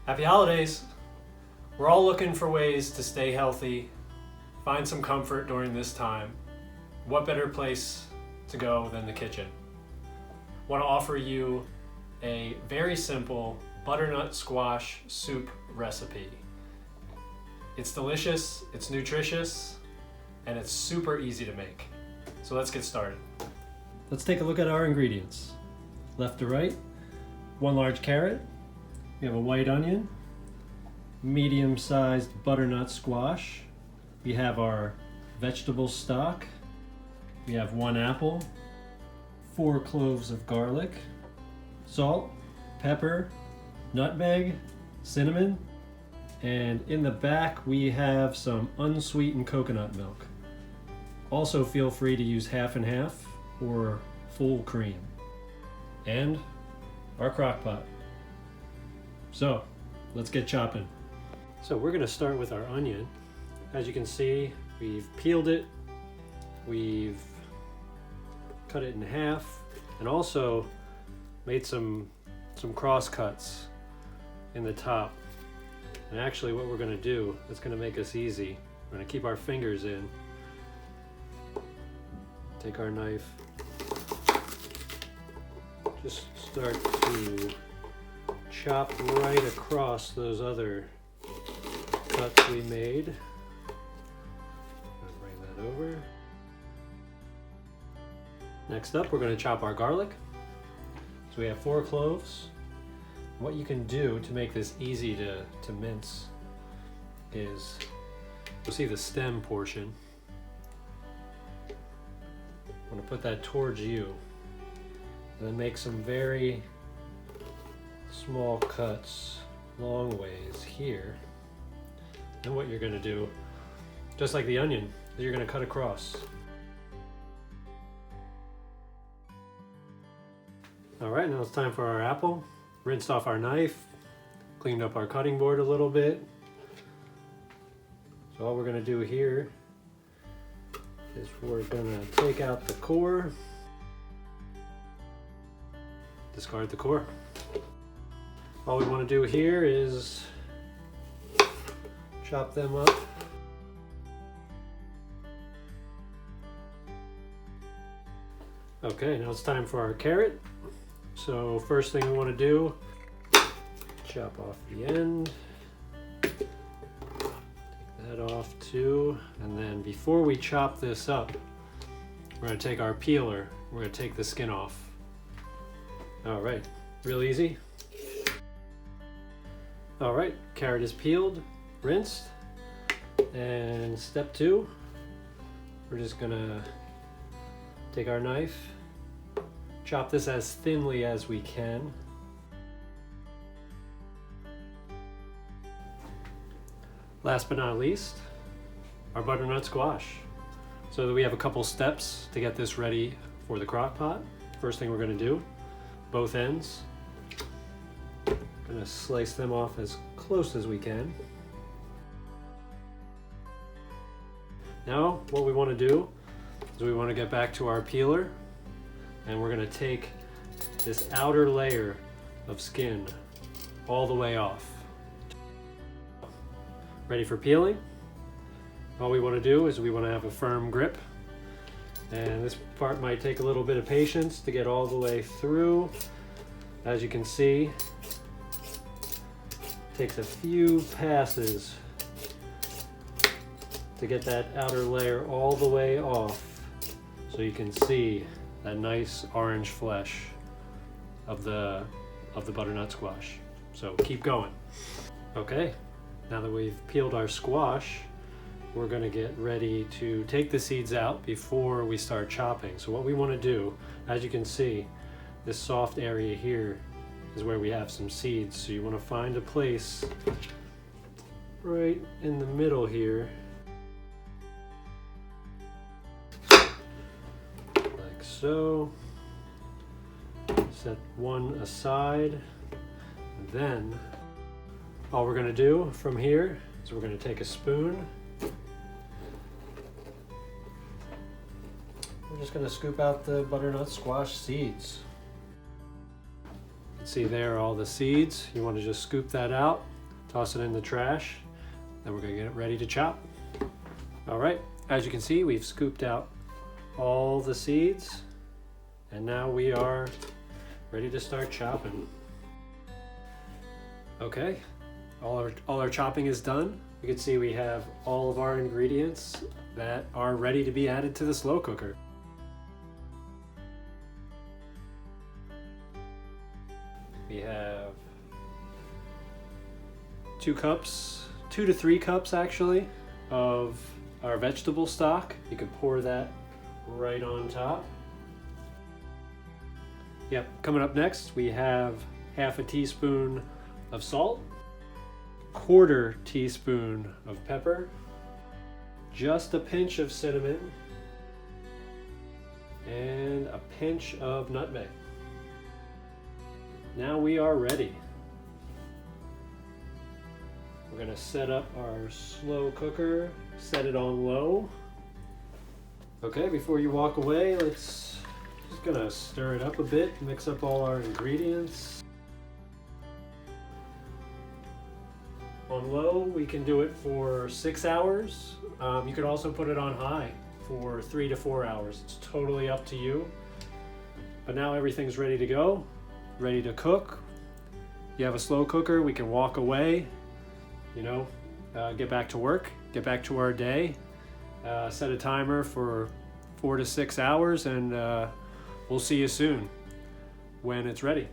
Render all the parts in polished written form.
Happy holidays! We're all looking for ways to stay healthy, find some comfort during this time. What better place to go than the kitchen? I want to offer you a very simple butternut squash soup recipe. It's delicious, it's nutritious, and it's super easy to make. So let's get started. Let's take a look at our ingredients. Left to right, 1 large carrot. We have a white onion, medium-sized butternut squash. We have our vegetable stock. We have 1 apple, 4 cloves of garlic, salt, pepper, nutmeg, cinnamon, and in the back we have some unsweetened coconut milk. Also feel free to use half and half or full cream. And our crock pot. So let's get chopping. So we're gonna start with our onion. As you can see, we've peeled it, we've cut it in half, and also made some cross cuts in the top. And actually what we're gonna do, that's gonna make us easy. We're gonna keep our fingers in. Take our knife. Just start to chop right across those other cuts we made. Bring that over. Next up, we're going to chop our garlic. So we have 4 cloves. What you can do to make this easy to mince is, you'll see the stem portion. I'm going to put that towards you. And then make some very small cuts long ways here. And what you're going to do, just like the onion, is you're going to cut across. Alright, now it's time for our apple. Rinsed off our knife, cleaned up our cutting board a little bit. So all we're going to do here is we're going to take out the core. Discard the core. All we want to do here is chop them up. Okay, now it's time for our carrot. So first thing we want to do, chop off the end. Take that off too. And then before we chop this up, we're going to take our peeler. We're going to take the skin off. All right, real easy. All right, carrot is peeled, rinsed, and step 2, we're just gonna take our knife, chop this as thinly as we can. Last but not least, our butternut squash. So we have a couple steps to get this ready for the crock pot. First thing we're gonna do, both ends. Gonna slice them off as close as we can. Now what we want to do is we want to get back to our peeler, and we're going to take this outer layer of skin all the way off. Ready for peeling? All we want to do is we want to have a firm grip, and this part might take a little bit of patience to get all the way through. As you can see, takes a few passes to get that outer layer all the way off, so you can see that nice orange flesh of the butternut squash. So keep going. Okay, now that we've peeled our squash, we're going to get ready to take the seeds out before we start chopping. So what we want to do, as you can see, this soft area here is where we have some seeds. So you want to find a place right in the middle here, like so. Set one aside, and then all we're going to do from here is we're going to take a spoon. We're just going to scoop out the butternut squash seeds. You can see there all the seeds. You want to just scoop that out. toss it in the trash. Then we're gonna get it ready to chop. All right, as you can see, we've scooped out all the seeds, and now we are ready to start chopping. Okay, all our chopping is done. You can see we have all of our ingredients that are ready to be added to the slow cooker. We have 2 to 3 cups actually, of our vegetable stock. You can pour that right on top. Yep, coming up next we have half a teaspoon of salt, 1/4 teaspoon of pepper, just a pinch of cinnamon, and a pinch of nutmeg. Now we are ready. We're gonna set up our slow cooker, set it on low. Okay, before you walk away, just gonna stir it up a bit, mix up all our ingredients. On low, we can do it for 6 hours. You could also put it on high for 3 to 4 hours. It's totally up to you. But now everything's ready to go, ready to cook. You have a slow cooker, we can walk away, get back to work, get back to our day, set a timer for 4 to 6 hours, and we'll see you soon when it's ready.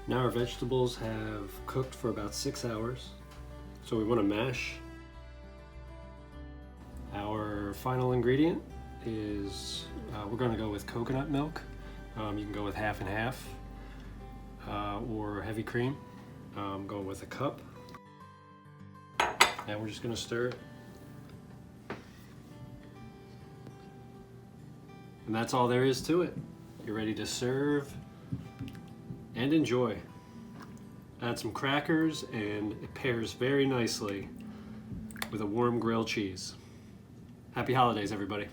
Now our vegetables have cooked for about 6 hours, so we want to mash. Our final ingredient is, we're going to go with coconut milk. You can go with half and half, or heavy cream. I'm going with a cup. And we're just going to stir it. And that's all there is to it. You're ready to serve and enjoy. Add some crackers and it pairs very nicely with a warm grilled cheese. Happy holidays, everybody.